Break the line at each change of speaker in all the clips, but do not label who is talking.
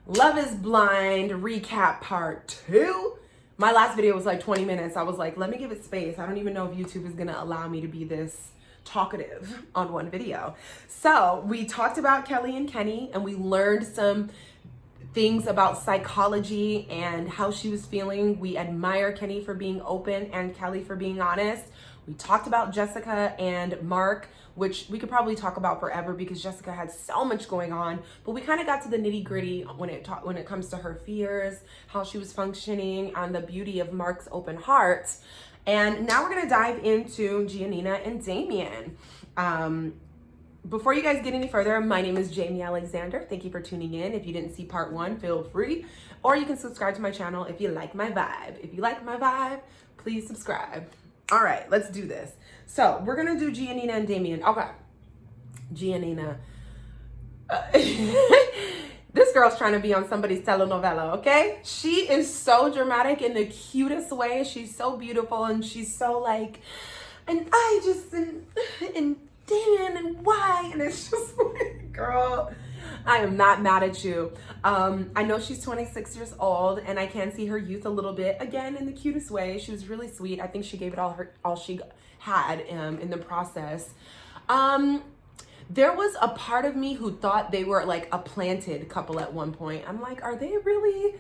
Love is Blind recap part 2. My last video was like 20 minutes. I was like, let me give it space. I don't even know if YouTube is gonna allow me to be this talkative on one video. So we talked about Kelly and Kenny, and we learned some things about psychology and how she was feeling. We admire Kenny for being open and Kelly for being honest. We talked about Jessica and Mark, which we could probably talk about forever because Jessica had so much going on, but we kind of got to the nitty gritty when it comes to her fears, how she was functioning, and the beauty of Mark's open heart. And now we're gonna dive into Giannina and Damien. Before you guys get any further, my name is Jamie Alexander. Thank you for tuning in. If you didn't see part 1, feel free, or you can subscribe to my channel if you like my vibe. If you like my vibe, please subscribe. All right, let's do this. So we're gonna do Giannina and Damien. Okay, Giannina. This girl's trying to be on somebody's telenovela, okay? She is so dramatic in the cutest way. She's so beautiful, and she's so like, and I just, and Damien, and why? And it's just like, girl, I am not mad at you. I know she's 26 years old, and I can see her youth a little bit, again, in the cutest way. She was really sweet. I think she gave it all she had in the process. There was a part of me who thought they were like a planted couple at one point. I'm like, are they really?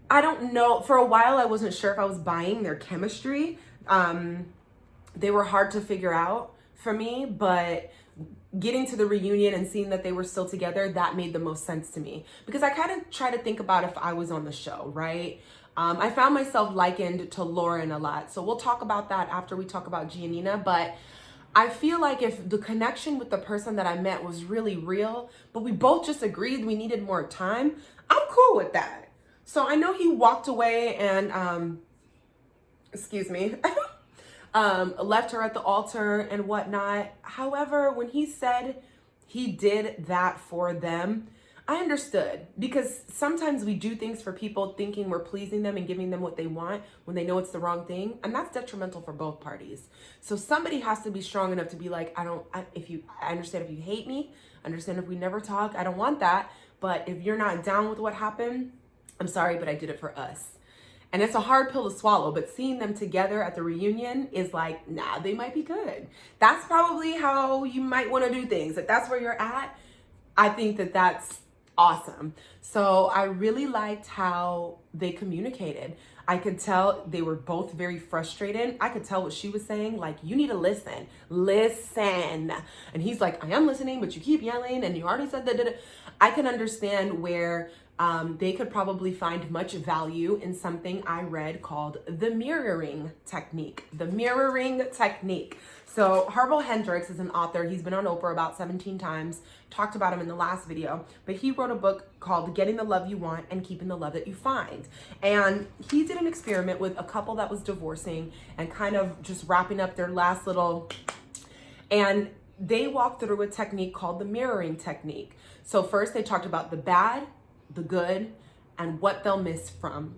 I don't know. For a while, I wasn't sure if I was buying their chemistry. They were hard to figure out for me, but getting to the reunion and seeing that they were still together, that made the most sense to me. Because I kind of try to think about if I was on the show, right? I found myself likened to Lauren a lot. So we'll talk about that after we talk about Giannina. But I feel like if the connection with the person that I met was really real, but we both just agreed we needed more time, I'm cool with that. So I know he walked away and, excuse me, left her at the altar and whatnot. However, when he said he did that for them, I understood, because sometimes we do things for people thinking we're pleasing them and giving them what they want when they know it's the wrong thing, and that's detrimental for both parties. So somebody has to be strong enough to be like, I understand if you hate me, I understand if we never talk, I don't want that, but if you're not down with what happened, I'm sorry, but I did it for us. And it's a hard pill to swallow, but seeing them together at the reunion is like, nah, they might be good. That's probably how you might want to do things. If that's where you're at, I think that that's awesome. So I really liked how they communicated. I could tell they were both very frustrated. I could tell what she was saying, like, you need to listen. And he's like, I am listening, but you keep yelling and you already said that. I can understand where they could probably find much value in something I read called the mirroring technique. The mirroring technique. So Harville Hendrix is an author. He's been on Oprah about 17 times. Talked about him in the last video, but he wrote a book called Getting the Love You Want and Keeping the Love That You Find. And he did an experiment with a couple that was divorcing and kind of just wrapping up their last little, and they walked through a technique called the mirroring technique. So first they talked about the bad, the good, and what they'll miss from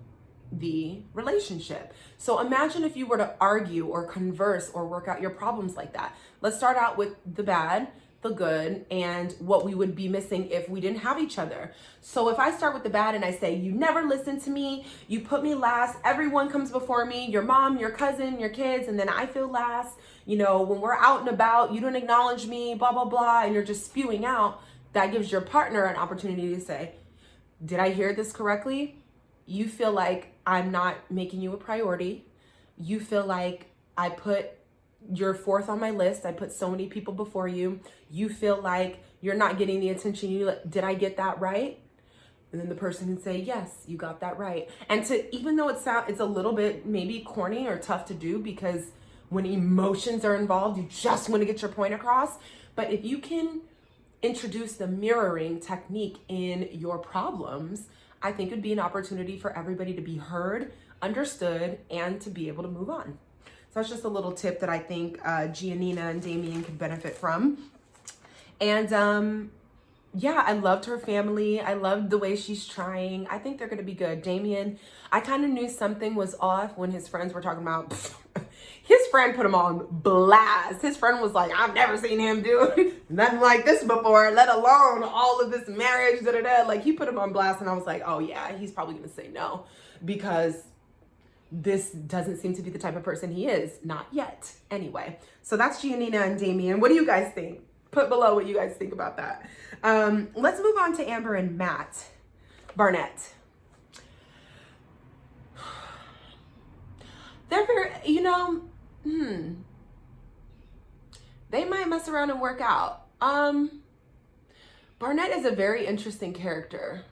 the relationship. So imagine if you were to argue or converse or work out your problems like that. Let's start out with the bad, the good, and what we would be missing if we didn't have each other. So if I start with the bad and I say, you never listen to me, you put me last, everyone comes before me, your mom, your cousin, your kids, and then I feel last, you know, when we're out and about, you don't acknowledge me, blah, blah, blah, and you're just spewing out, that gives your partner an opportunity to say, did I hear this correctly? You feel like I'm not making you a priority. You feel like you're fourth on my list. I put so many people before you. You feel like you're not getting the attention did I get that right? And then the person can say, yes, you got that right. And even though it's a little bit maybe corny or tough to do, because when emotions are involved, you just want to get your point across. But if you can introduce the mirroring technique in your problems, I think it'd be an opportunity for everybody to be heard, understood, and to be able to move on. So that's just a little tip that I think Giannina and Damien could benefit from. And yeah, I loved her family. I loved the way she's trying. I think they're going to be good. Damien, I kind of knew something was off when his friends were talking about, his friend put him on blast. His friend was like, I've never seen him do nothing like this before, let alone all of this marriage, da da da. Like, he put him on blast, and I was like, oh yeah, he's probably gonna say no, because this doesn't seem to be the type of person he is. Not yet. Anyway, so that's Giannina and Damian. What do you guys think? Put below what you guys think about that. Let's move on to Amber and Matt Barnett. They're very, they might mess around and work out. Barnett is a very interesting character,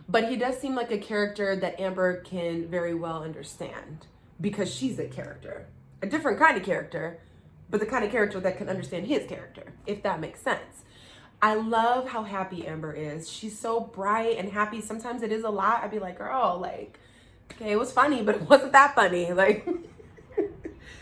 but he does seem like a character that Amber can very well understand, because she's a character, a different kind of character, but the kind of character that can understand his character, if that makes sense. I love how happy Amber is. She's so bright and happy. Sometimes it is a lot. I'd be like, girl, like, okay, it was funny, but it wasn't that funny. Like,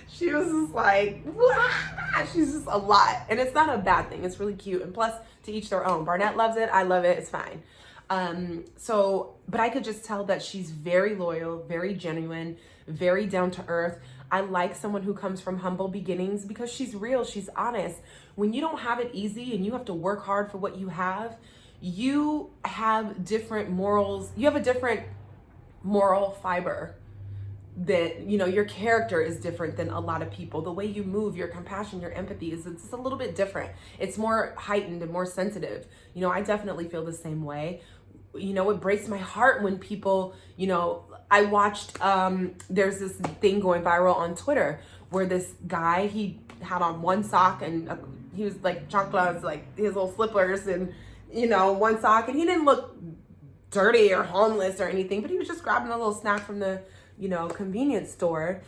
she was just like, wah! She's just a lot. And it's not a bad thing. It's really cute. And plus, to each their own. Barnett loves it. I love it. It's fine. But I could just tell that she's very loyal, very genuine, very down to earth. I like someone who comes from humble beginnings, because she's real. She's honest. When you don't have it easy and you have to work hard for what you have different morals. You have a different moral fiber, that your character is different than a lot of people. The way you move, your compassion, your empathy it's a little bit different. It's more heightened and more sensitive. I definitely feel the same way. It breaks my heart when people, I watched there's this thing going viral on Twitter where this guy, he had on one sock, and he was like chanclas, like his little slippers, and one sock, and he didn't look dirty or homeless or anything, but he was just grabbing a little snack from the convenience store,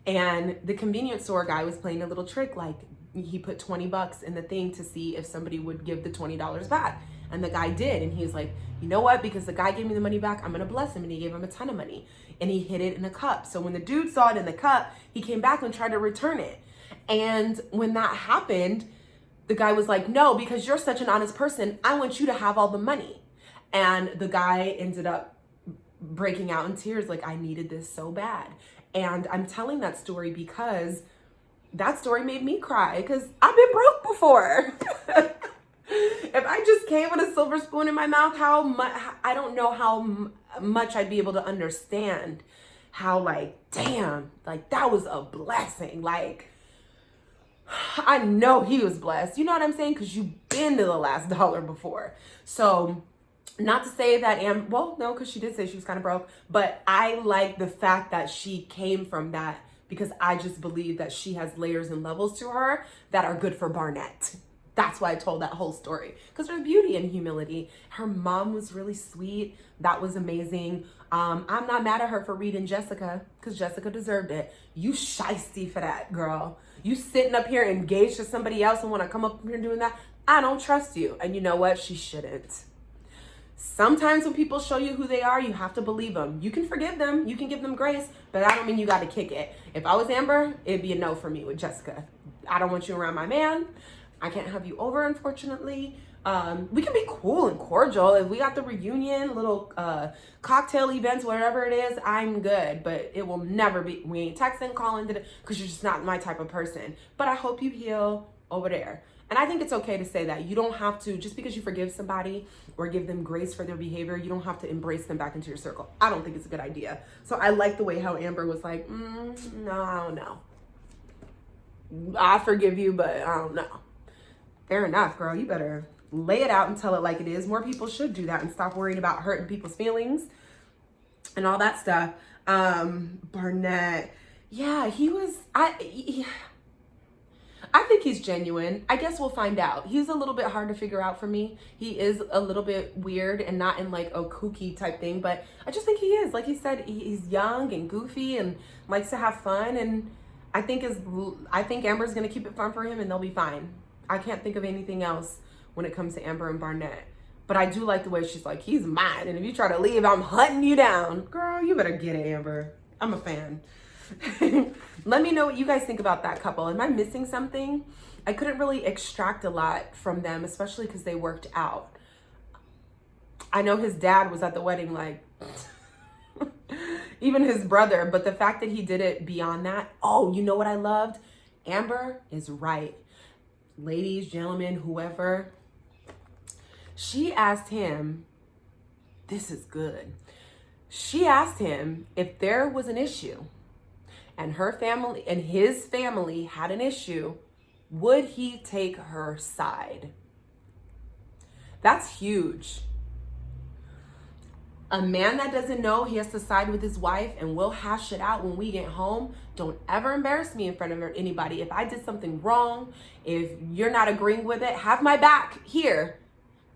and the convenience store guy was playing a little trick. Like, he put $20 in the thing to see if somebody would give the $20 back, and the guy did. And he was like, you know what, because the guy gave me the money back, I'm gonna bless him. And he gave him a ton of money, and he hid it in a cup. So when the dude saw it in the cup, he came back and tried to return it. And when that happened, the guy was like, no, because you're such an honest person, I want you to have all the money. And the guy ended up breaking out in tears, like, I needed this so bad. And I'm telling that story because that story made me cry, because I've been broke before. If I just came with a silver spoon in my mouth, I don't know how much I'd be able to understand how, like, damn, like, that was a blessing. Like, I know he was blessed. You know what I'm saying? Because you've been to the last dollar before. So, not to say that well, no, because she did say she was kind of broke, but I like the fact that she came from that, because I just believe that she has layers and levels to her that are good for Barnett. That's why I told that whole story, because there's beauty in humility. Her mom was really sweet. That was amazing. I'm not mad at her for reading Jessica, because Jessica deserved it. You shiesty for that, girl. You sitting up here engaged to somebody else and want to come up here doing that? I don't trust you. And you know what? She shouldn't. Sometimes when people show you who they are, you have to believe them. You can forgive them. You can give them grace, but I don't mean you got to kick it. If I was Amber, it'd be a no for me with Jessica. I don't want you around my man. I can't have you over, unfortunately. We can be cool and cordial. If we got the reunion, little cocktail events, whatever it is, I'm good. But it will never be, we ain't texting, calling, because you're just not my type of person. But I hope you heal over there. And I think it's okay to say that. You don't have to, just because you forgive somebody or give them grace for their behavior, you don't have to embrace them back into your circle. I don't think it's a good idea. So I like the way how Amber was like, no, I don't know. I forgive you, but I don't know. Fair enough, girl. You better lay it out and tell it like it is. More people should do that and stop worrying about hurting people's feelings and all that stuff. Barnett, yeah, I think he's genuine. I guess we'll find out. He's a little bit hard to figure out for me. He is a little bit weird, and not in like a kooky type thing, but I just think he is. Like he said, he's young and goofy and likes to have fun, and I think Amber's gonna keep it fun for him, and they'll be fine. I can't think of anything else when it comes to Amber and Barnett. But I do like the way she's like, he's mine, and if you try to leave, I'm hunting you down. Girl, you better get it, Amber. I'm a fan. Let me know what you guys think about that couple. Am I missing something? I couldn't really extract a lot from them, especially because they worked out. I know his dad was at the wedding like, even his brother. But the fact that he did it beyond that, oh, you know what I loved? Amber is right. Ladies, gentlemen, whoever, she asked him, this is good. She asked him if there was an issue and her family and his family had an issue, would he take her side? That's huge. A man that doesn't know he has to side with his wife and we'll hash it out when we get home. Don't ever embarrass me in front of anybody. If I did something wrong, if you're not agreeing with it, have my back here.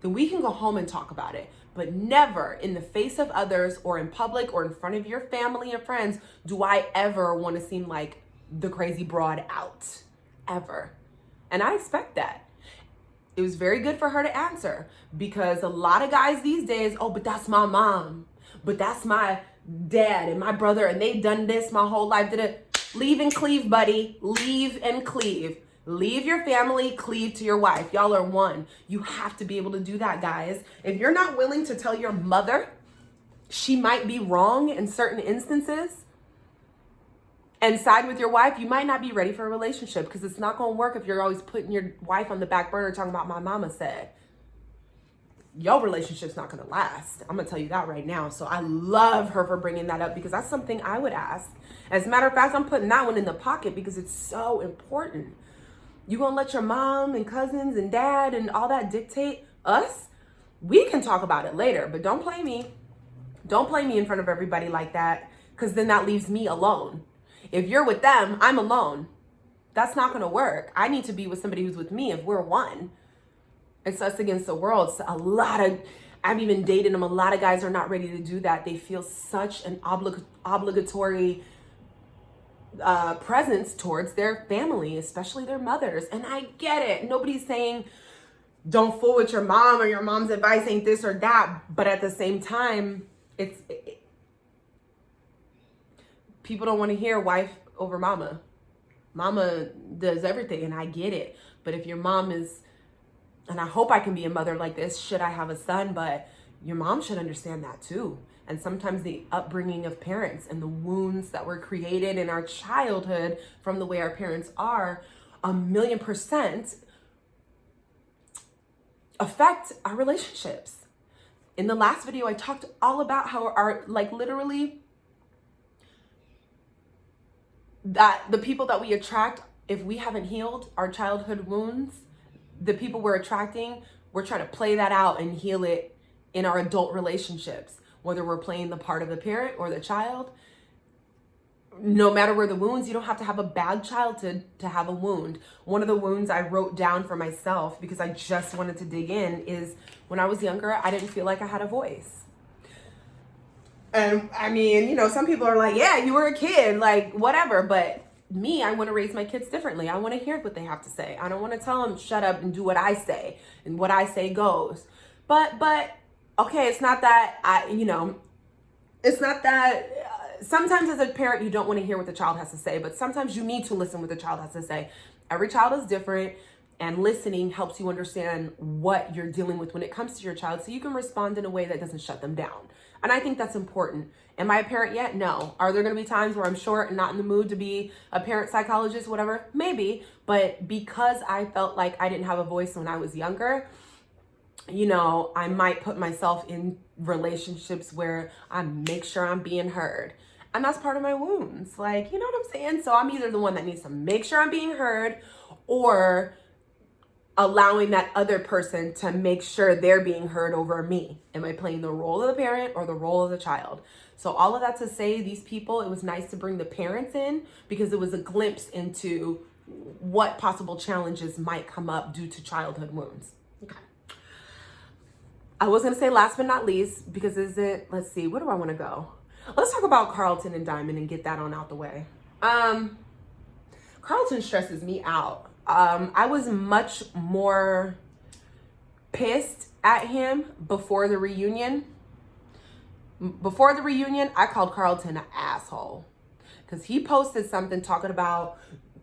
Then we can go home and talk about it. But never in the face of others or in public or in front of your family and friends do I ever want to seem like the crazy broad out. Ever. And I expect that. It was very good for her to answer, because a lot of guys these days, oh, but that's my mom, but that's my dad and my brother, and they've done this my whole life. Did it? Leave and cleave, buddy. Leave and cleave. Leave your family, cleave to your wife. Y'all are one. You have to be able to do that, guys. If you're not willing to tell your mother she might be wrong in certain instances and side with your wife, you might not be ready for a relationship, because it's not going to work if you're always putting your wife on the back burner talking about my mama said. Your relationship's not going to last. I'm going to tell you that right now. So I love her for bringing that up, because that's something I would ask. As a matter of fact, I'm putting that one in the pocket because it's so important. You going to let your mom and cousins and dad and all that dictate us? We can talk about it later, but don't play me. Don't play me in front of everybody like that, because then that leaves me alone. If you're with them, I'm alone. That's not going to work. I need to be with somebody who's with me if we're one. It's us against the world. So I've even dated them. A lot of guys are not ready to do that. They feel such an obligatory presence towards their family, especially their mothers. And I get it. Nobody's saying don't fool with your mom or your mom's advice ain't this or that. But at the same time, people don't want to hear wife over mama. Mama does everything, and I get it. But if your mom is, and I hope I can be a mother like this, should I have a son, but your mom should understand that too. And sometimes the upbringing of parents and the wounds that were created in our childhood from the way our parents are, 1,000,000% affect our relationships. In the last video, I talked all about how literally that the people that we attract, if we haven't healed our childhood wounds, the people we're attracting, we're trying to play that out and heal it in our adult relationships. Whether we're playing the part of the parent or the child, no matter where the wounds, you don't have to have a bad child to have a wound. One of the wounds I wrote down for myself, because I just wanted to dig in, is when I was younger, I didn't feel like I had a voice. And I mean, some people are like, yeah, you were a kid, like whatever. But me, I want to raise my kids differently. I want to hear what they have to say. I don't want to tell them, shut up and do what I say, and what I say goes. But okay, it's not that it's not that sometimes as a parent, you don't want to hear what the child has to say, but sometimes you need to listen what the child has to say. Every child is different, and listening helps you understand what you're dealing with when it comes to your child, so you can respond in a way that doesn't shut them down. And I think that's important. Am I a parent yet? No. Are there going to be times where I'm short and not in the mood to be a parent psychologist, whatever? Maybe. But because I felt like I didn't have a voice when I was younger, I might put myself in relationships where I make sure I'm being heard. And that's part of my wounds. Like, you know what I'm saying? So I'm either the one that needs to make sure I'm being heard, or allowing that other person to make sure they're being heard over me. Am I playing the role of the parent or the role of the child? So all of that to say, these people, it was nice to bring the parents in, because it was a glimpse into what possible challenges might come up due to childhood wounds. Okay. I was going to say last but not least, because let's see, where do I want to go? Let's talk about Carlton and Diamond and get that on out the way. Carlton stresses me out. I was much more pissed at him before the reunion. Before the reunion, I called Carlton an asshole, because he posted something talking about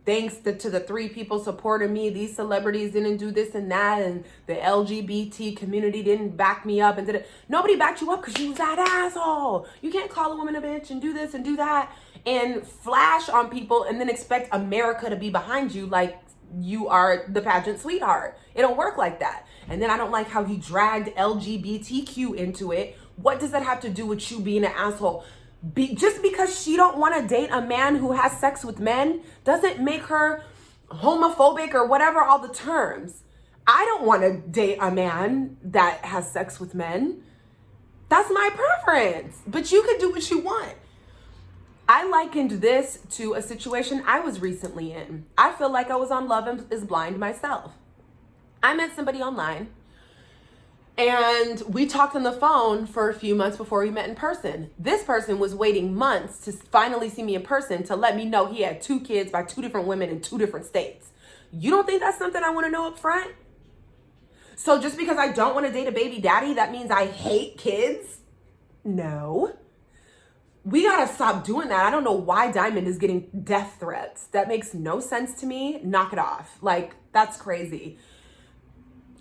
thanks to the 3 people supporting me, these celebrities didn't do this and that, and the LGBT community didn't back me up and did it. Nobody backed you up because you was that asshole. You can't call a woman a bitch and do this and do that and flash on people and then expect America to be behind you like you are the pageant sweetheart. It don't work like that. And then I don't like how he dragged LGBTQ into it. What does that have to do with you being an asshole? Just because she don't want to date a man who has sex with men doesn't make her homophobic or whatever all the terms. I don't want to date a man that has sex with men. That's my preference. But you can do what you want. I likened this to a situation I was recently in. I feel like I was on Love is Blind myself. I met somebody online and we talked on the phone for a few months before we met in person. This person was waiting months to finally see me in person to let me know he had 2 kids by 2 different women in 2 different states. You don't think that's something I want to know up front? So just because I don't want to date a baby daddy, that means I hate kids? No. We gotta stop doing that. I don't know why Diamond is getting death threats. That makes no sense to me. Knock it off. Like, that's crazy.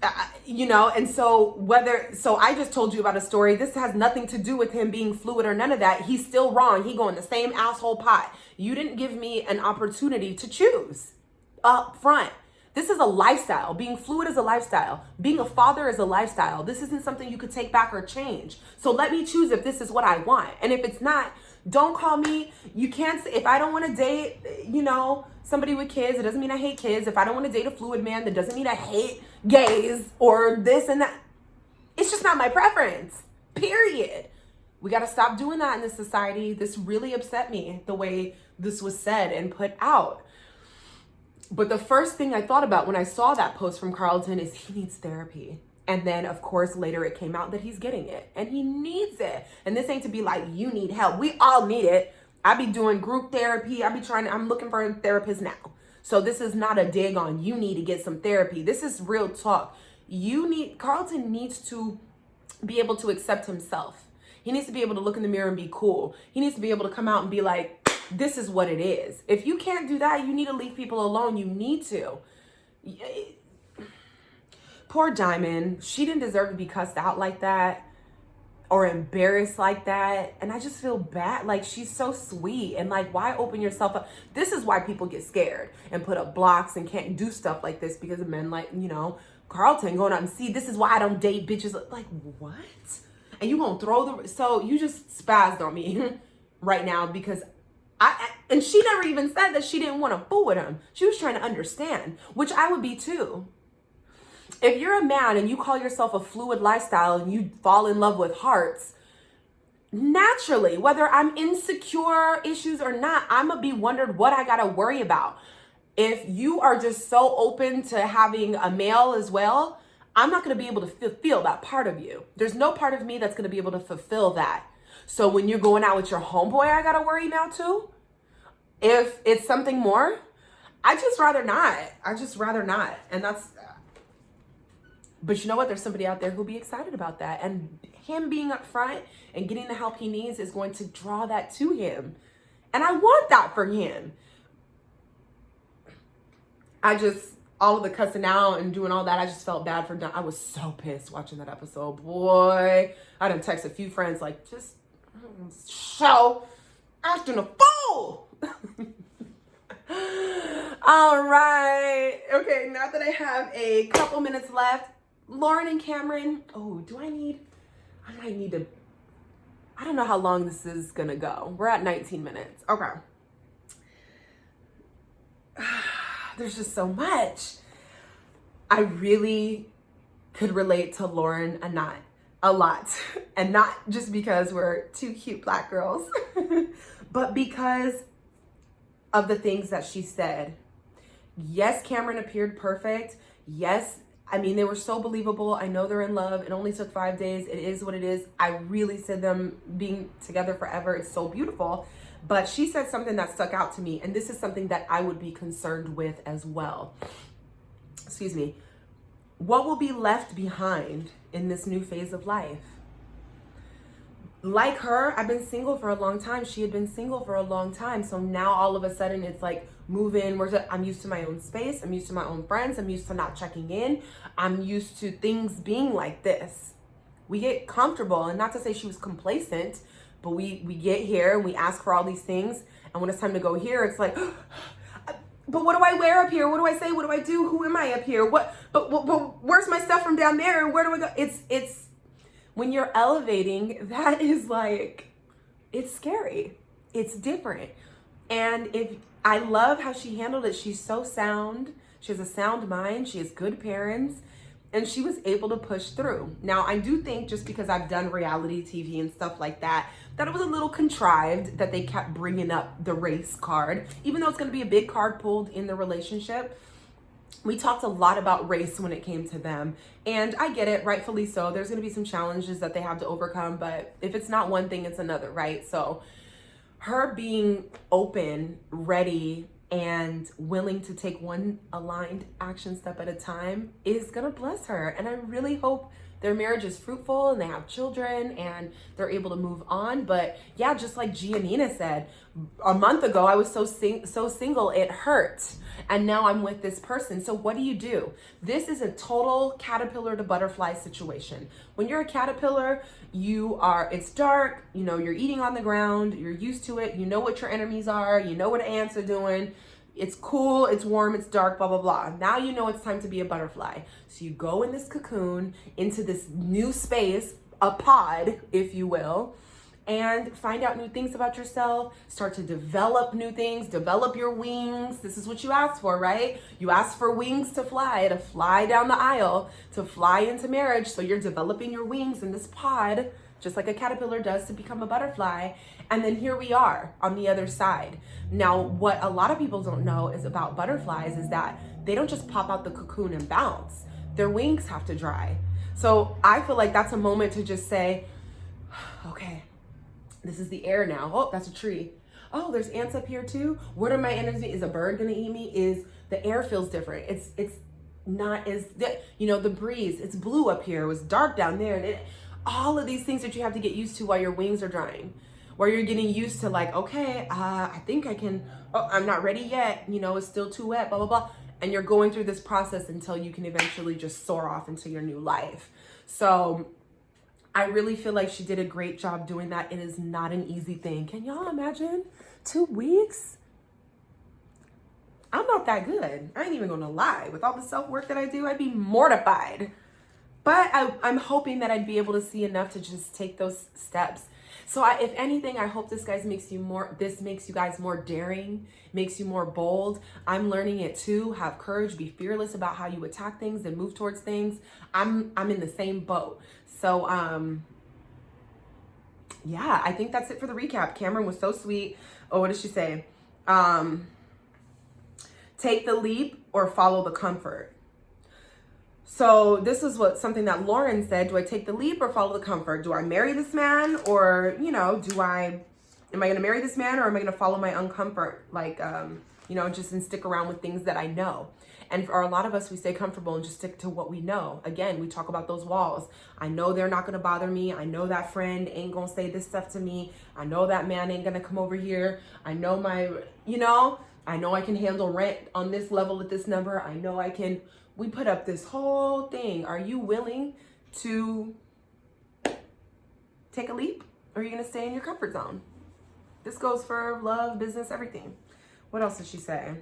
And so I just told you about a story. This has nothing to do with him being fluid or none of that. He's still wrong. He going the same asshole pot. You didn't give me an opportunity to choose up front. This is a lifestyle. Being fluid is a lifestyle. Being a father is a lifestyle. This isn't something you could take back or change. So let me choose if this is what I want. And if it's not, don't call me. You can't say, if I don't want to date, somebody with kids, it doesn't mean I hate kids. If I don't want to date a fluid man, that doesn't mean I hate gays or this and that. It's just not my preference, period. We got to stop doing that in this society. This really upset me, the way this was said and put out. But the first thing I thought about when I saw that post from Carlton is he needs therapy. And then, of course, later it came out that he's getting it. And he needs it. And this ain't to be like, you need help. We all need it. I be doing group therapy. I'm looking for a therapist now. So this is not a dig on you need to get some therapy. This is real talk. Carlton needs to be able to accept himself. He needs to be able to look in the mirror and be cool. He needs to be able to come out and be like, this is what it is. If you can't do that, you need to leave people alone. You need to. Poor Diamond. She didn't deserve to be cussed out like that or embarrassed like that. And I just feel bad. Like, she's so sweet. And like, why open yourself up? This is why people get scared and put up blocks and can't do stuff like this because of men like, Carlton going out and see, this is why I don't date bitches. Like, what? And you gonna so you just spazzed on me right now because and she never even said that she didn't want to fool with him. She was trying to understand, which I would be too. If you're a man and you call yourself a fluid lifestyle and you fall in love with hearts, naturally, whether I'm insecure issues or not, I'm going to be wondered what I got to worry about. If you are just so open to having a male as well, I'm not going to be able to feel that part of you. There's no part of me that's going to be able to fulfill that. So when you're going out with your homeboy, I got to worry now too. If it's something more, I just rather not. And but you know what? There's somebody out there who'll be excited about that. And him being up front and getting the help he needs is going to draw that to him. And I want that for him. All of the cussing out and doing all that, I just felt bad for Don. I was so pissed watching that episode. Boy, I done text a few friends like, just show acting a fool. All right. Okay, now that I have a couple minutes left, Lauren and Cameron. Oh, I might need to, I don't know how long this is gonna go. We're at 19 minutes. Okay. There's just so much. I really could relate to Lauren a lot. And not just because we're 2 cute Black girls, but because of the things that she said. Yes, Cameron appeared perfect. Yes, they were so believable. I know they're in love. It only took 5 days. It is what it is. I really said them being together forever. It's so beautiful. But she said something that stuck out to me. And this is something that I would be concerned with as well. Excuse me. What will be left behind in this new phase of life? like her, I've been single for a long time. She had been single for a long time. So now all of a sudden it's like, move in. I'm used to my own space. I'm used to my own friends. I'm used to not checking in. I'm used to things being like this. We get comfortable, and not to say she was complacent, but we get here and we ask for all these things. And when it's time to go here, it's like, but what do I wear up here? What do I say? What do I do? Who am I up here? But where's my stuff from down there? Where do I go? It's when you're elevating, that is like, it's scary. It's different. And I love how she handled it. She's so sound. She has a sound mind. She has good parents. And she was able to push through. Now, I do think just because I've done reality TV and stuff like that, that it was a little contrived that they kept bringing up the race card, even though it's going to be a big card pulled in the relationship. We talked a lot about race when it came to them. And I get it, rightfully so. There's going to be some challenges that they have to overcome. But if it's not one thing, it's another, right? So her being open, ready, and willing to take one aligned action step at a time is gonna bless her. And I really hope their marriage is fruitful and they have children and they're able to move on. But yeah, just like Giannina said, a month ago, I was so single, it hurt. And now I'm with this person. So what do? This is a total caterpillar to butterfly situation. When you're a caterpillar, it's dark, you're eating on the ground, you're used to it, you know what your enemies are, you know what ants are doing. It's cool, it's warm, it's dark, blah, blah, blah. Now you know it's time to be a butterfly. So you go in this cocoon, into this new space, a pod, if you will, and find out new things about yourself, start to develop new things, develop your wings. This is what you asked for, right? You asked for wings to fly down the aisle, to fly into marriage. So you're developing your wings in this pod, just like a caterpillar does to become a butterfly. And then here we are on the other side. Now, what a lot of people don't know is about butterflies is that they don't just pop out the cocoon and bounce. Their wings have to dry. So I feel like that's a moment to just say, okay, this is the air now. Oh, that's a tree. Oh, there's ants up here too. What are my energies? Is a bird gonna eat me? The air feels different. It's not as, the breeze, it's blue up here. It was dark down there. And all of these things that you have to get used to while your wings are drying, where you're getting used to like, okay, I think I can, I'm not ready yet. It's still too wet, blah, blah, blah. And you're going through this process until you can eventually just soar off into your new life. So I really feel like she did a great job doing that. It is not an easy thing. Can y'all imagine 2 weeks? I'm not that good. I ain't even gonna lie. With all the self-work that I do, I'd be mortified. But I'm hoping that I'd be able to see enough to just take those steps. So if anything, I hope this makes you guys more daring, makes you more bold. I'm learning it too. Have courage, be fearless about how you attack things and move towards things. I'm in the same boat. So yeah, I think that's it for the recap. Cameron was so sweet. Oh, what did she say? Take the leap or follow the comfort. So this is something that Lauren said. Do I take the leap or follow the comfort? Do I marry this man, or am I going to marry this man, or am I going to follow my own comfort? Like, just and stick around with things that I know. And for a lot of us, we stay comfortable and just stick to what we know. Again, we talk about those walls. I know they're not going to bother me. I know that friend ain't going to say this stuff to me. I know that man ain't going to come over here. I know I know I can handle rent on this level at this number. I know I can. We put up this whole thing. Are you willing to take a leap, or are you going to stay in your comfort zone? This goes for love, business, everything. What else did she say?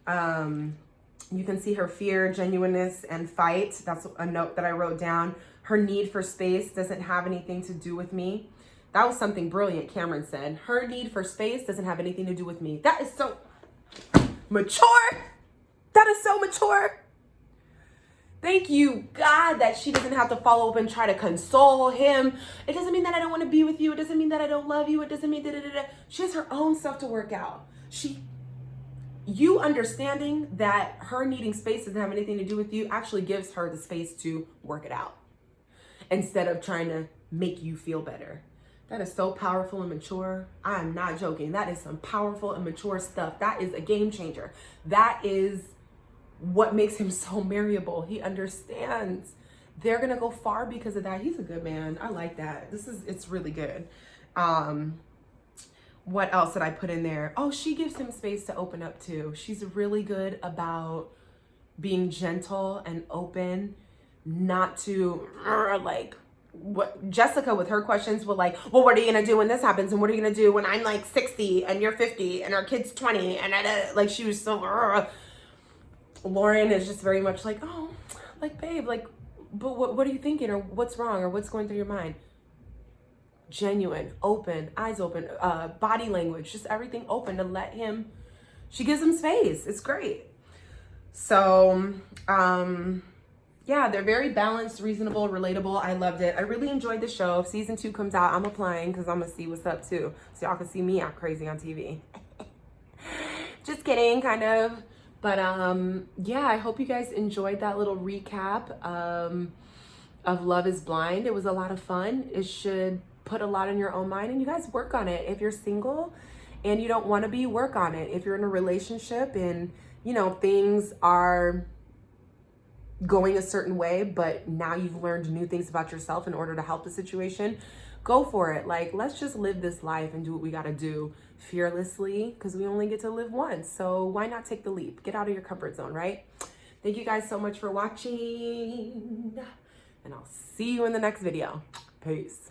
You can see her fear, genuineness, and fight. That's a note that I wrote down. Her need for space doesn't have anything to do with me. That was something brilliant Cameron said. Her need for space doesn't have anything to do with me. That is so mature. That is so mature. Thank you, God, that she doesn't have to follow up and try to console him. It doesn't mean that I don't want to be with you. It doesn't mean that I don't love you. It doesn't mean that. She has her own stuff to work out. You understanding that her needing space doesn't have anything to do with you actually gives her the space to work it out instead of trying to make you feel better. That is so powerful and mature. I am not joking. That is some powerful and mature stuff. That is a game changer. That is what makes him so marryable. He understands they're gonna go far because of that. He's a good man. I like that. It's really good. What else did I put in there? Oh, she gives him space to open up too. She's really good about being gentle and open, not to like what Jessica with her questions were like, well, what are you gonna do when this happens? And what are you gonna do when I'm like 60 and you're 50 and our kid's 20? And like she was so, Lauren is just very much like, oh, like, babe, like, but what are you thinking, or what's wrong, or what's going through your mind? Genuine, open, eyes open, body language, just everything open to let him. She gives him space. It's great. So, yeah, they're very balanced, reasonable, relatable. I loved it. I really enjoyed the show. If season 2 comes out, I'm applying because I'm gonna see what's up too, so y'all can see me act crazy on TV. Just kidding, kind of. But yeah, I hope you guys enjoyed that little recap of Love is Blind. It was a lot of fun. It should put a lot in your own mind, and you guys work on it. If you're single and you don't want to be, work on it. If you're in a relationship and you know things are going a certain way, but now you've learned new things about yourself in order to help the situation, go for it. Like, let's just live this life and do what we got to do fearlessly, because we only get to live once. So why not take the leap? Get out of your comfort zone, right? Thank you guys so much for watching, and I'll see you in the next video. Peace.